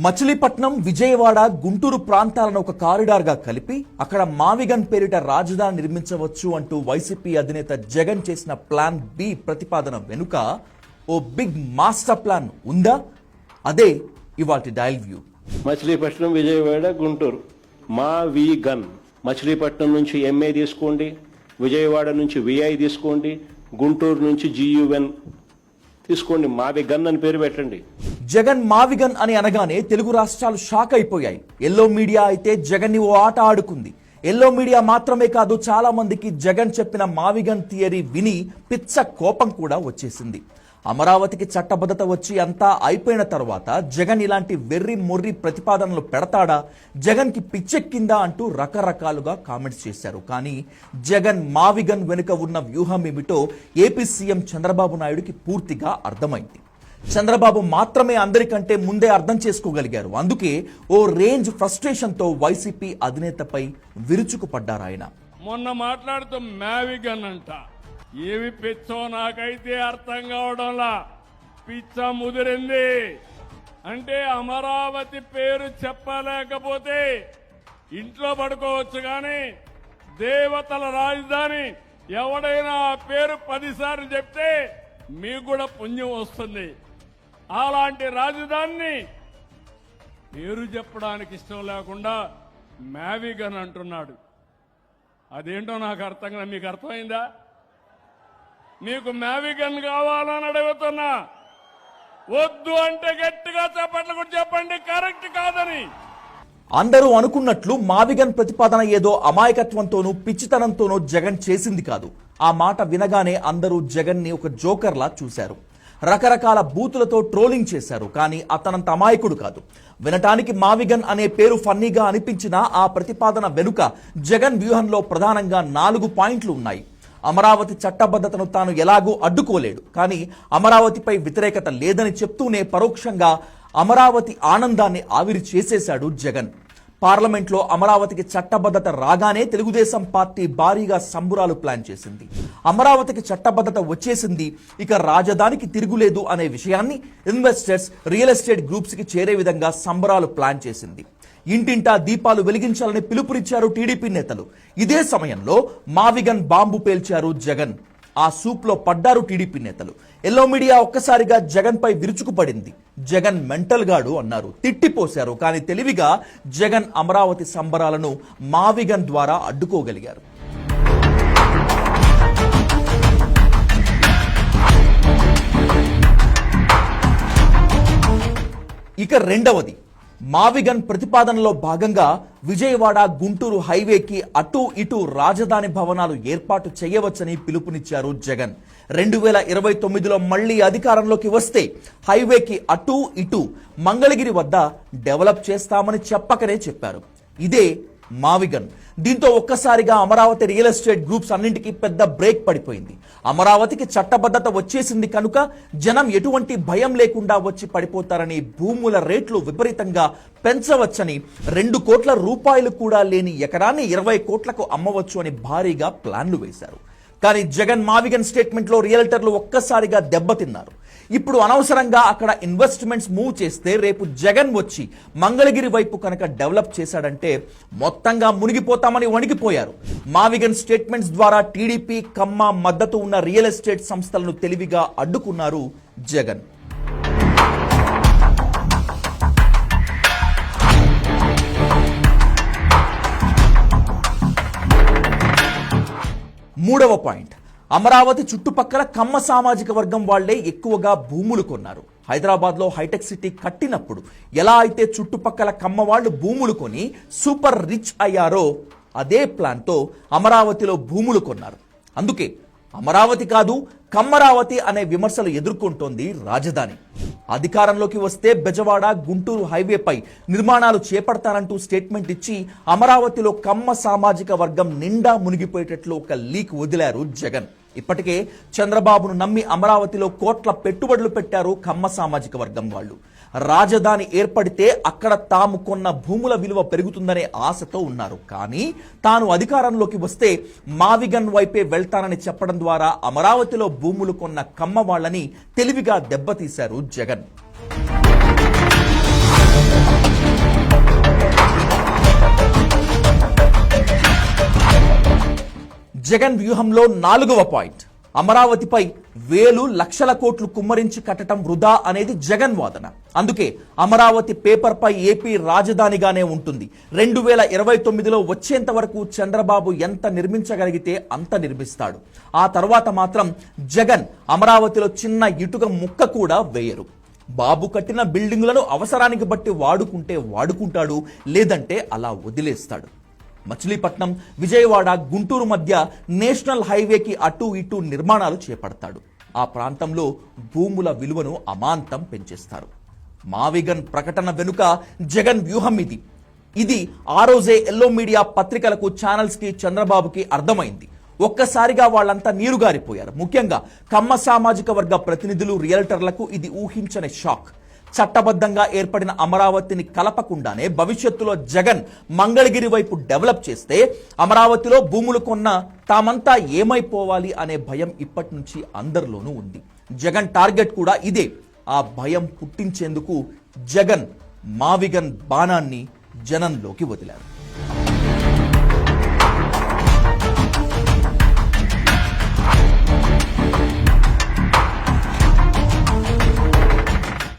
మచిలీపట్నం, విజయవాడ, గుంటూరు ప్రాంతాలను ఒక కారిడార్గా కలిపి అక్కడ మావిగన్ పేరిట రాజధాని నిర్మించవచ్చు అంటూ వైసీపీ అధినేత జగన్ చేసిన ప్లాన్ బి ప్రతిపాదన వెనుక ఓ బిగ్ మాస్టర్ ప్లాన్ ఉందా? అదే ఇవాల్టి డయల్ వ్యూ. మచిలీపట్నం, విజయవాడ, గుంటూరు మావిగన్. మచిలీపట్నం నుంచి ఎంఏ తీసుకోండి, విజయవాడ నుంచి విఐ తీసుకోండి, గుంటూరు నుంచి GUN తీసుకోండి. మావిగన్ అని పేరు పెట్టండి. జగన్ మావిగన్ అని అనగానే తెలుగు రాష్ట్రాలు షాక్ అయిపోయాయి. ఎల్లో మీడియా అయితే జగన్ ని ఓ ఆట ఆడుకుంది. ఎల్లో మీడియా మాత్రమే కాదు, చాలా మందికి జగన్ చెప్పిన మావిగన్ థియరీ విని పిచ్చ కోపం కూడా వచ్చేసింది. అమరావతికి చట్టబద్ధత వచ్చి అంతా అయిపోయిన తర్వాత జగన్ ఇలాంటి వెర్రి మొర్రి ప్రతిపాదనలు పెడతాడా, జగన్ కి పిచ్చెక్కిందా అంటూ రకరకాలుగా కామెంట్స్ చేశారు. కానీ జగన్ మావిగన్ వెనుక ఉన్న వ్యూహం ఏమిటో ఏపీ సీఎం చంద్రబాబు నాయుడుకి పూర్తిగా అర్థమైంది. చంద్రబాబు మాత్రమే అందరికంటే ముందే అర్థం చేసుకోగలిగారు. అందుకే ఓ రేంజ్ ఫ్రస్ట్రేషన్ తో వైసీపీ అధినేతపై విరుచుకుపడ్డారాయన. మొన్న మాట్లాడుతూ మావిగన్ అంట, ఏవి పిచ్చో నాకైతే అర్థం కావడంలా. పిచ్చ ముదిరింది అంటే అమరావతి పేరు చెప్పలేకపోతే ఇంట్లో పడుకోవచ్చు, కానీ దేవతల రాజధాని ఎవడైనా ఆ పేరు 10 సార్లు చెప్తే మీకు కూడా పుణ్యం వస్తుంది. అలాంటి రాజధానిని పేరు చెప్పడానికి ఇష్టం లేకుండా మావిగన్ అంటున్నాడు. అదేంటో నాకు అర్థం కాదు. మీకు అర్థమైందా? మీకు మావిగన్ కావాలని అడుగుతున్నా. వద్దు అంటే గట్టిగా చెప్పట్లు కూడా చెప్పండి కరెక్ట్ కాదని. అందరూ అనుకున్నట్లు మావిగన్ ప్రతిపాదన ఏదో అమాయకత్వంతోనూ పిచ్చితనంతోనూ జగన్ చేసింది కాదు. ఆ మాట వినగానే అందరూ జగన్ ని ఒక జోకర్లా చూశారు. రకరకాల బూతులతో ట్రోలింగ్ చేశారు. కానీ అతనంత అమాయకుడు కాదు. వినటానికి మావిగన్ అనే పేరు ఫన్నీగా అనిపించినా ఆ ప్రతిపాదన వెనుక జగన్ వ్యూహంలో ప్రధానంగా 4 పాయింట్లు ఉన్నాయి. అమరావతి చట్టబద్ధతను తాను ఎలాగూ అడ్డుకోలేడు, కానీ అమరావతిపై వ్యతిరేకత లేదని చెప్తూనే పరోక్షంగా అమరావతి ఆనందాన్ని ఆవిరి చేసేశాడు జగన్. పార్లమెంట్లో అమరావతికి చట్టబద్ధత రాగానే తెలుగుదేశం పార్టీ భారీగా సంబురాలు ప్లాన్ చేసింది. అమరావతికి చట్టబద్ధత వచ్చేసింది, ఇక రాజధానికి తిరుగులేదు అనే విషయాన్ని ఇన్వెస్టర్స్, రియల్ ఎస్టేట్ గ్రూప్స్ కి చేరే విధంగా సంబరాలు ప్లాన్ చేసింది. ఇంటింటా దీపాలు వెలిగించాలని పిలుపునిచ్చారు టీడీపీ నేతలు. ఇదే సమయంలో మావిగన్ బాంబు పేల్చారు జగన్. ఆ సూప్ లో పడ్డారు టీడీపీ నేతలు. ఎల్లో మీడియా ఒక్కసారిగా జగన్ పై విరుచుకుపడింది. జగన్ మెంటల్ గాడు అన్నారు, తిట్టిపోశారు. కానీ తెలివిగా జగన్ అమరావతి సంబరాలను మావిగన్ ద్వారా అడ్డుకోగలిగారు. ఇక రెండవది, మావిగన్ ప్రతిపాదనలో భాగంగా విజయవాడ, గుంటూరు హైవేకి అటు ఇటు రాజధాని భవనాలు ఏర్పాటు చేయవచ్చని పిలుపునిచ్చారు జగన్. 2029లో మళ్లీ అధికారంలోకి వస్తే హైవేకి అటు ఇటు మంగళగిరి వద్ద డెవలప్ చేస్తామని చెప్పకనే చెప్పారు. ఇదే మావిగన్. దీంతో ఒక్కసారిగా అమరావతి రియల్ ఎస్టేట్ గ్రూప్స్ అన్నింటికీ పెద్ద బ్రేక్ పడిపోయింది. అమరావతికి చట్టబద్ధత వచ్చేసింది కనుక జనం ఎటువంటి భయం లేకుండా వచ్చి పడిపోతారని, భూముల రేట్లు విపరీతంగా పెంచవచ్చని, 2 కోట్ల రూపాయలు కూడా లేని ఎకరాన్ని 20 కోట్లకు అమ్మవచ్చు అని భారీగా ప్లాన్లు వేశారు. కానీ జగన్ మావిగన్ స్టేట్మెంట్లో రియల్టర్లు ఒక్కసారిగా దెబ్బతిన్నారు. ఇప్పుడు అనవసరంగా అక్కడ ఇన్వెస్ట్మెంట్స్ మూవ్ చేస్తే రేపు జగన్ వచ్చి మంగళగిరి వైపు కనుక డెవలప్ చేశాడంటే మొత్తంగా మునిగిపోతామని వణికిపోయారు. మావిగన్ స్టేట్మెంట్స్ ద్వారా టీడీపీ, కమ్మ మద్దతు ఉన్న రియల్ ఎస్టేట్ సంస్థలను తెలివిగా అడ్డుకున్నారు జగన్. మూడవ పాయింట్, అమరావతి చుట్టుపక్కల కమ్మ సామాజిక వర్గం వాళ్లే ఎక్కువగా భూములు కొన్నారు. హైదరాబాద్లో హైటెక్ సిటీ కట్టినప్పుడు ఎలా అయితే చుట్టుపక్కల కమ్మ వాళ్ళు భూములు కొని సూపర్ రిచ్ అయ్యారో అదే ప్లాన్తో అమరావతిలో భూములు కొన్నారు. అందుకే అమరావతి కాదు కమ్మరావతి అనే విమర్శలు ఎదుర్కొంటోంది రాజధాని. అధికారంలోకి వస్తే బెజవాడ, గుంటూరు హైవేపై నిర్మాణాలు చేపడతానంటూ స్టేట్మెంట్ ఇచ్చి అమరావతిలో కమ్మ సామాజిక వర్గం నిండా మునిగిపోయేటట్లు ఒక లీక్ వదిలారు జగన్. ఇప్పటికే చంద్రబాబును నమ్మి అమరావతిలో కోట్ల పెట్టుబడులు పెట్టారు కమ్మ సామాజిక వర్గం వాళ్ళు. రాజధాని ఏర్పడితే అక్కడ తాము కొన్న భూముల విలువ పెరుగుతుందనే ఆశతో ఉన్నారు. కానీ తాను అధికారంలోకి వస్తే మావిగన్ వైపే వెళ్తానని చెప్పడం ద్వారా అమరావతిలో భూములు కొన్న కమ్మ వాళ్ళని తెలివిగా దెబ్బతీశారు జగన్. జగన్ వ్యూహంలో 4వ పాయింట్, అమరావతిపై వేలు లక్షల కోట్లు కుమ్మరించి కట్టడం వృధా అనేది జగన్ వాదన. అందుకే అమరావతి పేపర్ పై ఏపీ రాజధానిగానే ఉంటుంది. 2029లో వచ్చేంత వరకు చంద్రబాబు ఎంత నిర్మించగలిగితే అంత నిర్మిస్తాడు. ఆ తర్వాత మాత్రం జగన్ అమరావతిలో చిన్న ఇటుక ముక్క కూడా వేయరు. బాబు కట్టిన బిల్డింగులను అవసరానికి బట్టి వాడుకుంటే వాడుకుంటాడు, లేదంటే అలా వదిలేస్తాడు. మచిలీపట్నం, విజయవాడ, గుంటూరు మధ్య నేషనల్ హైవేకి అటు ఇటు నిర్మాణాలు చేపడతాడు. ఆ ప్రాంతంలో భూముల విలువను అమాంతం పెంచేస్తారు. మావిగన్ ప్రకటన వెనుక జగన్ వ్యూహం ఇది ఆ రోజే ఎల్లో మీడియా పత్రికలకు, ఛానల్స్ కి, చంద్రబాబుకి అర్థమైంది. ఒక్కసారిగా వాళ్ళంతా నీరుగారిపోయారు. ముఖ్యంగా కమ్మ సామాజిక వర్గ ప్రతినిధులు, రియల్టర్లకు ఇది ఊహించని షాక్. చట్టబద్ధంగా ఏర్పడిన అమరావతిని కలపకుండానే భవిష్యత్తులో జగన్ మంగళగిరి వైపు డెవలప్ చేస్తే అమరావతిలో భూములు కొన్న తామంతా ఏమైపోవాలి అనే భయం ఇప్పటి నుంచి అందరిలోనూ ఉంది. జగన్ టార్గెట్ కూడా ఇదే. ఆ భయం పుట్టించేందుకు జగన్ మావిగన్ బాణాన్ని జనంలోకి వదిలారు.